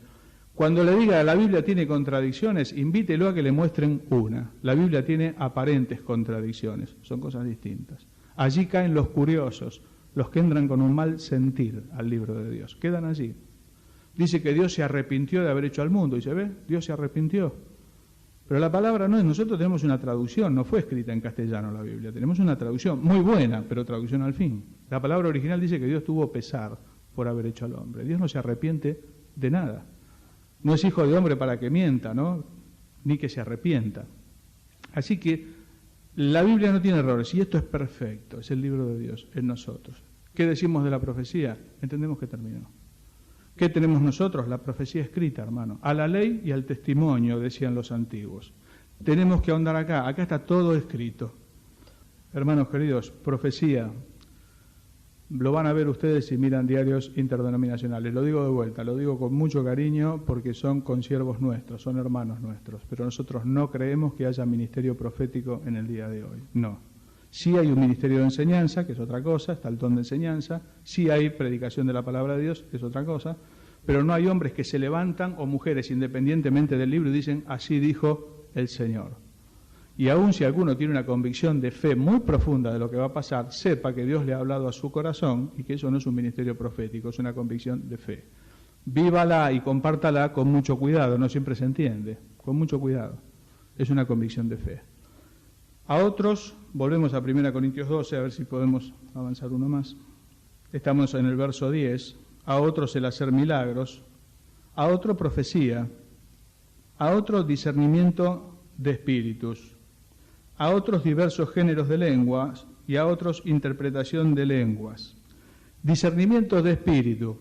Cuando le diga la Biblia tiene contradicciones, invítelo a que le muestren una. La Biblia tiene aparentes contradicciones, son cosas distintas. Allí caen los curiosos, los que entran con un mal sentir al libro de Dios. Quedan allí. Dice que Dios se arrepintió de haber hecho al mundo, y se ve, Dios se arrepintió. Pero la palabra no es, nosotros tenemos una traducción, no fue escrita en castellano la Biblia, tenemos una traducción muy buena, pero traducción al fin. La palabra original dice que Dios tuvo pesar por haber hecho al hombre. Dios no se arrepiente de nada. No es hijo de hombre para que mienta, ¿no? Ni que se arrepienta. Así que la Biblia no tiene errores, y esto es perfecto, es el libro de Dios en nosotros. ¿Qué decimos de la profecía? Entendemos que terminó. ¿Qué tenemos nosotros? La profecía escrita, hermano. A la ley y al testimonio, decían los antiguos. Tenemos que ahondar acá. Acá está todo escrito. Hermanos queridos, profecía. Lo van a ver ustedes si miran diarios interdenominacionales. Lo digo de vuelta, lo digo con mucho cariño porque son consiervos nuestros, son hermanos nuestros. Pero nosotros no creemos que haya ministerio profético en el día de hoy. No. Sí hay un ministerio de enseñanza, que es otra cosa, está el don de enseñanza. Sí hay predicación de la palabra de Dios, que es otra cosa. Pero no hay hombres que se levantan o mujeres independientemente del libro y dicen, así dijo el Señor. Y aun si alguno tiene una convicción de fe muy profunda de lo que va a pasar, sepa que Dios le ha hablado a su corazón y que eso no es un ministerio profético, es una convicción de fe. Vívala y compártala con mucho cuidado, no siempre se entiende, con mucho cuidado. Es una convicción de fe. A otros, volvemos a 1 Corintios 12, a ver si podemos avanzar uno más. Estamos en el verso 10. A otros el hacer milagros, a otro profecía, a otro discernimiento de espíritus, a otros diversos géneros de lenguas y a otros interpretación de lenguas. Discernimiento de espíritu,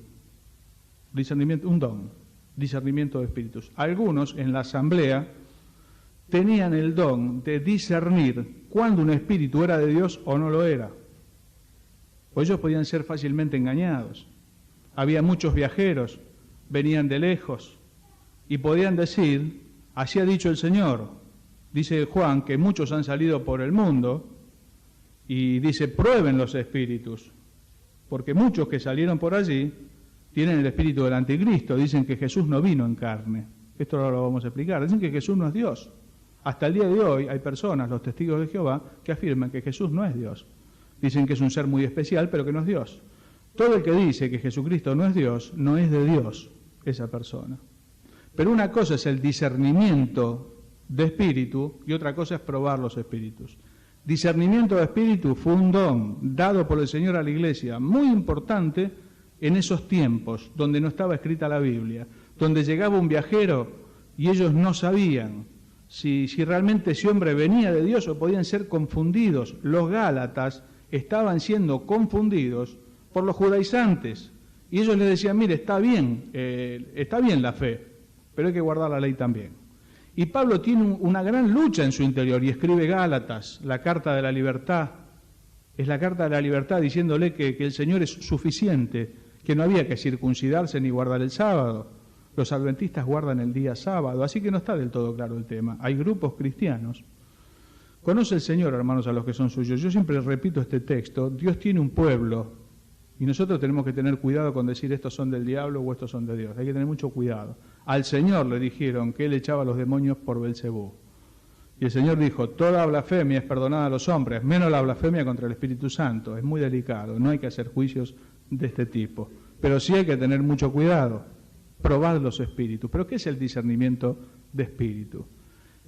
discernimiento, un don, discernimiento de espíritus. Algunos en la asamblea tenían el don de discernir cuándo un espíritu era de Dios o no lo era. O ellos podían ser fácilmente engañados. Había muchos viajeros, venían de lejos y podían decir, así ha dicho el Señor. Dice Juan que muchos han salido por el mundo y dice, prueben los espíritus, porque muchos que salieron por allí tienen el espíritu del anticristo, dicen que Jesús no vino en carne. Esto ahora lo vamos a explicar. Dicen que Jesús no es Dios. Hasta el día de hoy hay personas, los testigos de Jehová, que afirman que Jesús no es Dios. Dicen que es un ser muy especial, pero que no es Dios. Todo el que dice que Jesucristo no es Dios, no es de Dios esa persona. Pero una cosa es el discernimiento de espíritu y otra cosa es probar los espíritus. Discernimiento de espíritu fue un don dado por el Señor a la Iglesia, muy importante en esos tiempos donde no estaba escrita la Biblia, donde llegaba un viajero y ellos no sabían si realmente ese hombre venía de Dios o podían ser confundidos. Los gálatas estaban siendo confundidos por los judaizantes y ellos les decían, mire, está bien la fe, pero hay que guardar la ley también. Y Pablo tiene una gran lucha en su interior y escribe Gálatas, la carta de la libertad. Es la carta de la libertad diciéndole que el Señor es suficiente, que no había que circuncidarse ni guardar el sábado. Los adventistas guardan el día sábado, así que no está del todo claro el tema. Hay grupos cristianos. Conoce el Señor, hermanos, a los que son suyos. Yo siempre repito este texto, Dios tiene un pueblo y nosotros tenemos que tener cuidado con decir estos son del diablo o estos son de Dios. Hay que tener mucho cuidado. Al Señor le dijeron que Él echaba a los demonios por Belcebú. Y el Señor dijo, toda blasfemia es perdonada a los hombres, menos la blasfemia contra el Espíritu Santo. Es muy delicado, no hay que hacer juicios de este tipo. Pero sí hay que tener mucho cuidado. Probad los espíritus. ¿Pero qué es el discernimiento de espíritu?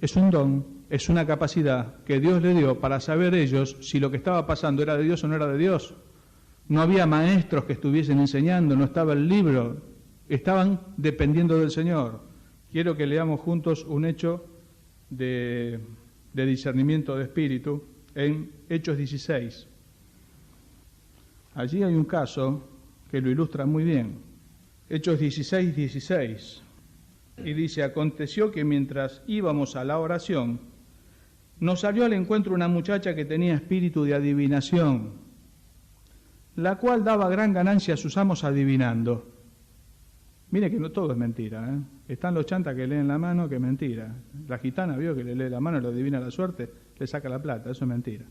Es un don, es una capacidad que Dios le dio para saber ellos si lo que estaba pasando era de Dios o no era de Dios. No había maestros que estuviesen enseñando, no estaba el libro, estaban dependiendo del Señor. Quiero que leamos juntos un hecho de discernimiento de espíritu en Hechos 16. Allí hay un caso que lo ilustra muy bien. Hechos 16, 16. Y dice, aconteció que mientras íbamos a la oración, nos salió al encuentro una muchacha que tenía espíritu de adivinación, la cual daba gran ganancia a sus amos adivinando. Mire que no todo es mentira, ¿eh? Están los chantas que leen la mano, que es mentira. La gitana vio que le lee la mano, le adivina la suerte, le saca la plata, eso es mentira.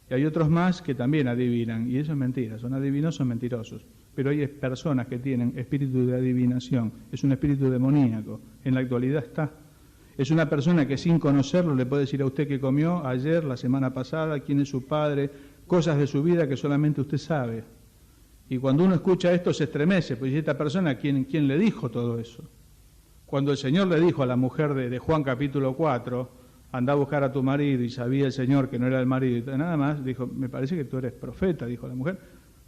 Y hay otros más que también adivinan, y eso es mentira, son adivinos, son mentirosos. Pero hay personas que tienen espíritu de adivinación, es un espíritu demoníaco, en la actualidad está. Es una persona que sin conocerlo le puede decir a usted qué comió ayer, la semana pasada, quién es su padre, cosas de su vida que solamente usted sabe. Y cuando uno escucha esto se estremece, pues ¿y esta persona quién le dijo todo eso? Cuando el Señor le dijo a la mujer de Juan capítulo 4, anda a buscar a tu marido, y sabía el Señor que no era el marido, y nada más, dijo, me parece que tú eres profeta, dijo la mujer,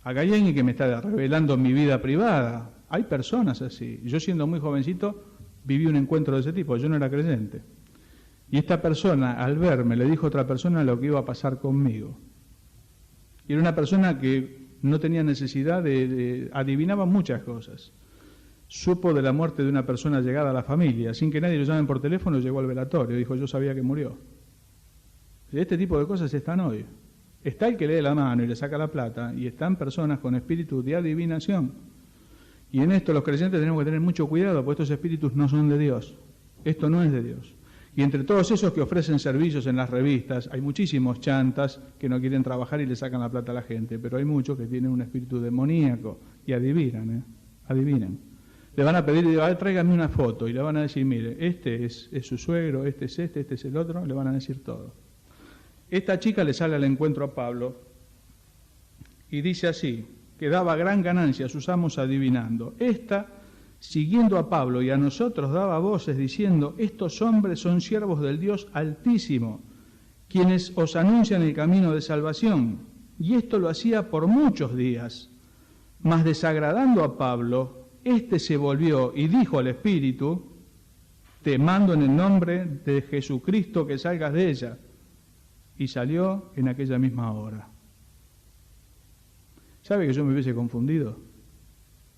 acá hay alguien que me está revelando mi vida privada. Hay personas así. Yo siendo muy jovencito viví un encuentro de ese tipo, yo no era creyente. Y esta persona al verme le dijo a otra persona lo que iba a pasar conmigo. Y era una persona que no tenía necesidad adivinaba muchas cosas. Supo de la muerte de una persona llegada a la familia, sin que nadie lo llame por teléfono, llegó al velatorio, dijo yo sabía que murió. Este tipo de cosas están hoy. Está el que lee la mano y le saca la plata, y están personas con espíritu de adivinación. Y en esto los creyentes tenemos que tener mucho cuidado, porque estos espíritus no son de Dios. Esto no es de Dios. Y entre todos esos que ofrecen servicios en las revistas, hay muchísimos chantas que no quieren trabajar y le sacan la plata a la gente, pero hay muchos que tienen un espíritu demoníaco y adivinan, adivinan. Le van a pedir, tráigame una foto, y le van a decir, mire, este es su suegro, este es el otro, le van a decir todo. Esta chica le sale al encuentro a Pablo y dice así, que daba gran ganancia a sus amos adivinando. Esta, siguiendo a Pablo y a nosotros, daba voces diciendo, estos hombres son siervos del Dios Altísimo, quienes os anuncian el camino de salvación. Y esto lo hacía por muchos días. Mas desagradando a Pablo, éste se volvió y dijo al Espíritu, te mando en el nombre de Jesucristo que salgas de ella. Y salió en aquella misma hora. ¿Sabe que yo me hubiese confundido?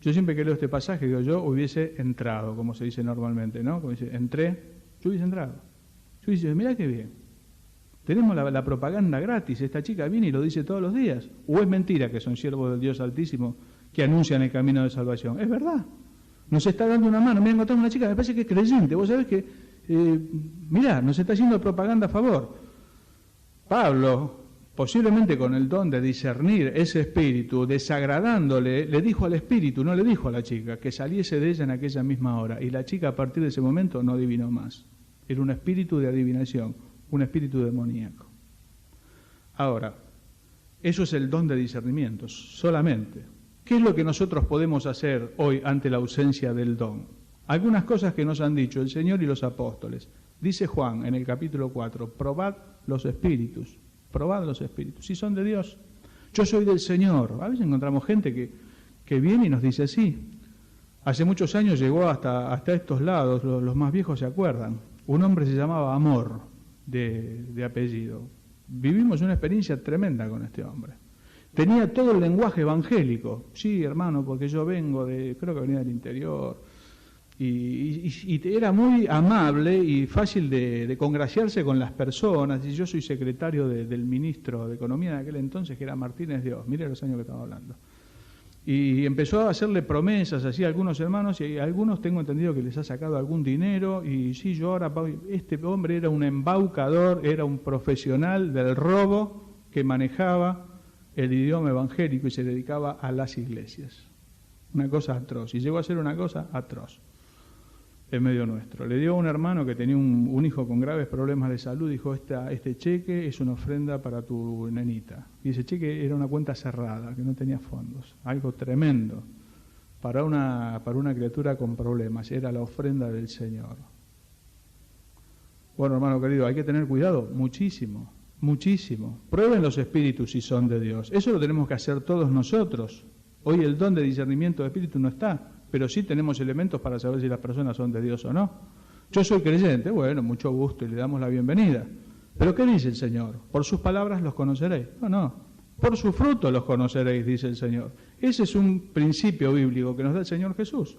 Yo siempre que leo este pasaje, digo, yo hubiese entrado, como se dice normalmente, ¿no? Como dice, entré, yo hubiese entrado. Yo hubiese, mirá qué bien. Tenemos la propaganda gratis, esta chica viene y lo dice todos los días. ¿O es mentira que son siervos del Dios Altísimo que anuncian el camino de salvación? Es verdad. Nos está dando una mano. Me ha encontrado una chica, me parece que es creyente. Vos sabés que, mirá, nos está haciendo propaganda a favor. Pablo, posiblemente con el don de discernir ese espíritu, desagradándole, le dijo al espíritu, no le dijo a la chica, que saliese de ella en aquella misma hora. Y la chica a partir de ese momento no adivinó más. Era un espíritu de adivinación, un espíritu demoníaco. Ahora, eso es el don de discernimiento, solamente. ¿Qué es lo que nosotros podemos hacer hoy ante la ausencia del don? Algunas cosas que nos han dicho el Señor y los apóstoles. Dice Juan en el capítulo 4, probad los espíritus, si son de Dios. Yo soy del Señor. A veces encontramos gente que viene y nos dice así. Hace muchos años llegó hasta estos lados, los más viejos se acuerdan. Un hombre se llamaba Amor, de apellido. Vivimos una experiencia tremenda con este hombre. Tenía todo el lenguaje evangélico. Sí, hermano, porque yo vengo creo que venía del interior. Y era muy amable y fácil de congraciarse con las personas. Y yo soy secretario del ministro de Economía de aquel entonces, que era Martínez Dios. Mire los años que estamos hablando. Y empezó a hacerle promesas así a algunos hermanos, y a algunos tengo entendido que les ha sacado algún dinero. Y sí, yo ahora, este hombre era un embaucador, era un profesional del robo que manejaba el idioma evangélico y se dedicaba a las iglesias. Una cosa atroz. Y llegó a ser una cosa atroz en medio nuestro. Le dio a un hermano que tenía un hijo con graves problemas de salud, dijo, este cheque es una ofrenda para tu nenita. Y ese cheque era una cuenta cerrada, que no tenía fondos. Algo tremendo para una criatura con problemas. Era la ofrenda del Señor. Bueno, hermano querido, hay que tener cuidado, muchísimo, muchísimo. Prueben los espíritus si son de Dios. Eso lo tenemos que hacer todos nosotros. Hoy el don de discernimiento de espíritu no está, pero sí tenemos elementos para saber si las personas son de Dios o no. Yo soy creyente, bueno, mucho gusto y le damos la bienvenida. Pero ¿qué dice el Señor? Por sus palabras los conoceréis. No, por su fruto los conoceréis, dice el Señor. Ese es un principio bíblico que nos da el Señor Jesús.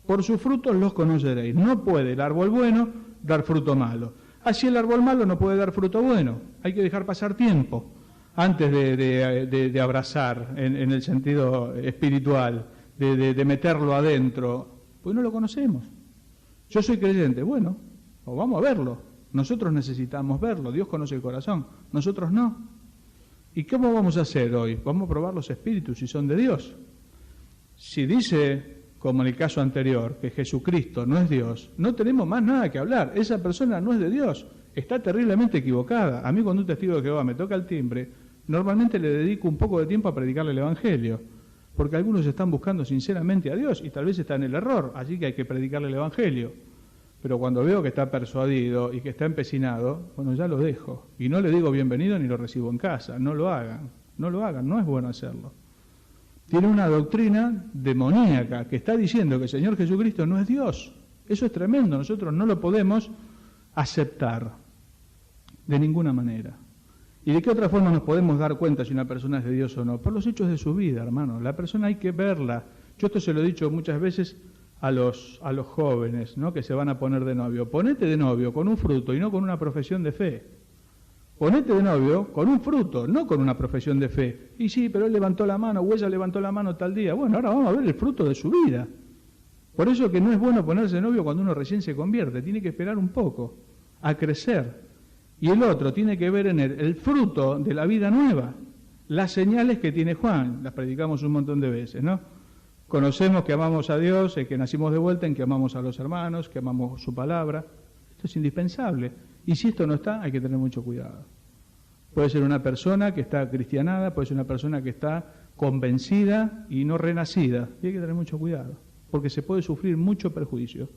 Por sus frutos los conoceréis. No puede el árbol bueno dar fruto malo. Así el árbol malo no puede dar fruto bueno. Hay que dejar pasar tiempo antes de abrazar en el sentido espiritual, de meterlo adentro, pues no lo conocemos. Yo soy creyente, bueno, pues vamos a verlo. Nosotros necesitamos verlo, Dios conoce el corazón, nosotros no. ¿Y cómo vamos a hacer hoy? Vamos a probar los espíritus si son de Dios. Si dice, como en el caso anterior, que Jesucristo no es Dios, no tenemos más nada que hablar. Esa persona no es de Dios, está terriblemente equivocada. A mí cuando un testigo de Jehová me toca el timbre, normalmente le dedico un poco de tiempo a predicarle el Evangelio, porque algunos están buscando sinceramente a Dios y tal vez está en el error, así que hay que predicarle el Evangelio. Pero cuando veo que está persuadido y que está empecinado, bueno, ya lo dejo. Y no le digo bienvenido ni lo recibo en casa. No lo hagan, no es bueno hacerlo. Tiene una doctrina demoníaca que está diciendo que el Señor Jesucristo no es Dios. Eso es tremendo, nosotros no lo podemos aceptar de ninguna manera. ¿Y de qué otra forma nos podemos dar cuenta si una persona es de Dios o no? Por los hechos de su vida, hermano. La persona hay que verla. Yo esto se lo he dicho muchas veces a los jóvenes, ¿no?, que se van a poner de novio. Ponete de novio con un fruto y no con una profesión de fe. Ponete de novio con un fruto, no con una profesión de fe. Y sí, pero él levantó la mano, o ella levantó la mano tal día. Bueno, ahora vamos a ver el fruto de su vida. Por eso que no es bueno ponerse de novio cuando uno recién se convierte. Tiene que esperar un poco a crecer. Y el otro tiene que ver en él el fruto de la vida nueva. Las señales que tiene Juan, las predicamos un montón de veces, ¿no? Conocemos que amamos a Dios, que nacimos de vuelta, en que amamos a los hermanos, que amamos su palabra. Esto es indispensable. Y si esto no está, hay que tener mucho cuidado. Puede ser una persona que está cristianada, puede ser una persona que está convencida y no renacida. Y hay que tener mucho cuidado, porque se puede sufrir mucho perjuicio.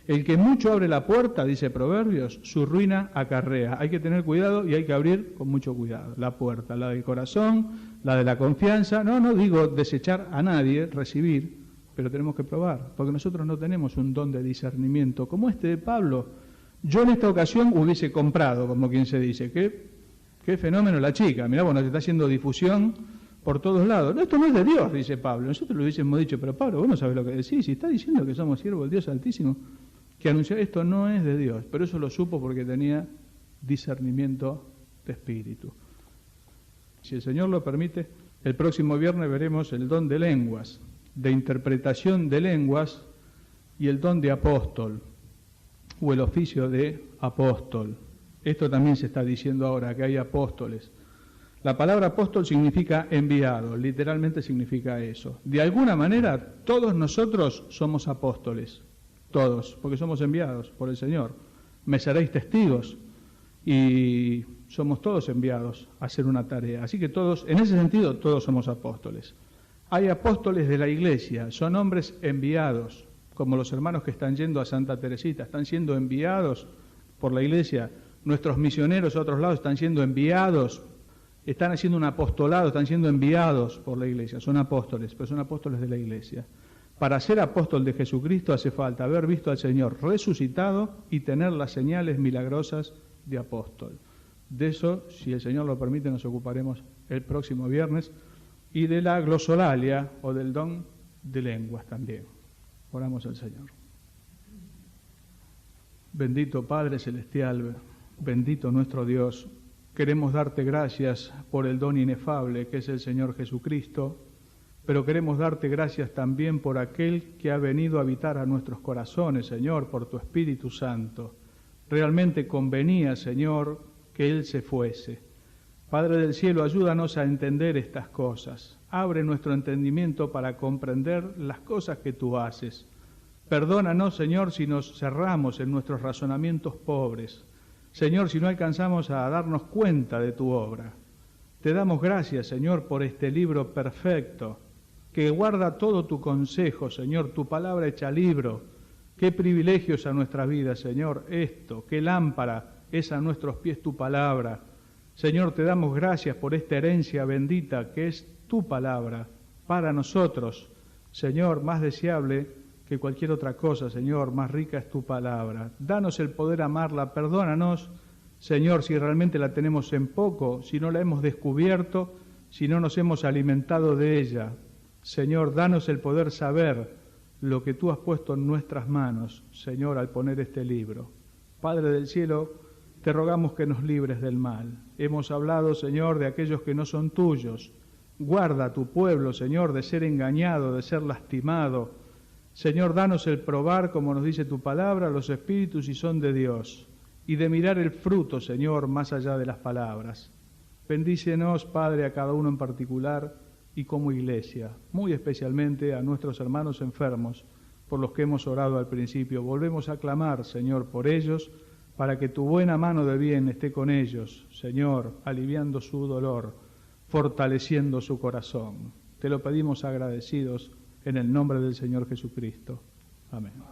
El que mucho abre la puerta, dice Proverbios, su ruina acarrea. Hay que tener cuidado y hay que abrir con mucho cuidado la puerta, la del corazón, la de la confianza. No digo desechar a nadie, recibir, pero tenemos que probar, porque nosotros no tenemos un don de discernimiento como este de Pablo. Yo en esta ocasión hubiese comprado, como quien se dice, qué fenómeno la chica. Mirá, bueno, se está haciendo difusión por todos lados. No, esto no es de Dios, dice Pablo. Nosotros lo hubiésemos dicho, pero Pablo, vos no sabés lo que decís. Si está diciendo que somos siervos del Dios Altísimo, que anunció esto no es de Dios, pero eso lo supo porque tenía discernimiento de espíritu. Si el Señor lo permite, el próximo viernes veremos el don de lenguas, de interpretación de lenguas y el don de apóstol, o el oficio de apóstol. Esto también se está diciendo ahora, que hay apóstoles. La palabra apóstol significa enviado, literalmente significa eso. De alguna manera, todos nosotros somos apóstoles. Todos, porque somos enviados por el Señor. Me seréis testigos y somos todos enviados a hacer una tarea. Así que todos, en ese sentido, todos somos apóstoles. Hay apóstoles de la Iglesia, son hombres enviados, como los hermanos que están yendo a Santa Teresita, están siendo enviados por la Iglesia. Nuestros misioneros a otros lados están siendo enviados, están haciendo un apostolado, están siendo enviados por la Iglesia. Son apóstoles, pero son apóstoles de la Iglesia. Para ser apóstol de Jesucristo hace falta haber visto al Señor resucitado y tener las señales milagrosas de apóstol. De eso, si el Señor lo permite, nos ocuparemos el próximo viernes, y de la glosolalia o del don de lenguas también. Oramos al Señor. Bendito Padre Celestial, bendito nuestro Dios, queremos darte gracias por el don inefable que es el Señor Jesucristo, pero queremos darte gracias también por aquel que ha venido a habitar a nuestros corazones, Señor, por tu Espíritu Santo. Realmente convenía, Señor, que Él se fuese. Padre del cielo, ayúdanos a entender estas cosas. Abre nuestro entendimiento para comprender las cosas que tú haces. Perdónanos, Señor, si nos cerramos en nuestros razonamientos pobres. Señor, si no alcanzamos a darnos cuenta de tu obra. Te damos gracias, Señor, por este libro perfecto, que guarda todo tu consejo, Señor, tu palabra hecha libro. Qué privilegios a nuestra vida, Señor, esto, qué lámpara es a nuestros pies tu palabra. Señor, te damos gracias por esta herencia bendita que es tu palabra para nosotros. Señor, más deseable que cualquier otra cosa, Señor, más rica es tu palabra. Danos el poder amarla, perdónanos, Señor, si realmente la tenemos en poco, si no la hemos descubierto, si no nos hemos alimentado de ella. Señor, danos el poder saber lo que tú has puesto en nuestras manos, Señor, al poner este libro. Padre del cielo, te rogamos que nos libres del mal. Hemos hablado, Señor, de aquellos que no son tuyos. Guarda a tu pueblo, Señor, de ser engañado, de ser lastimado. Señor, danos el probar, como nos dice tu palabra, los espíritus si son de Dios, y de mirar el fruto, Señor, más allá de las palabras. Bendícenos, Padre, a cada uno en particular y como iglesia, muy especialmente a nuestros hermanos enfermos, por los que hemos orado al principio. Volvemos a clamar, Señor, por ellos, para que tu buena mano de bien esté con ellos, Señor, aliviando su dolor, fortaleciendo su corazón. Te lo pedimos agradecidos en el nombre del Señor Jesucristo. Amén.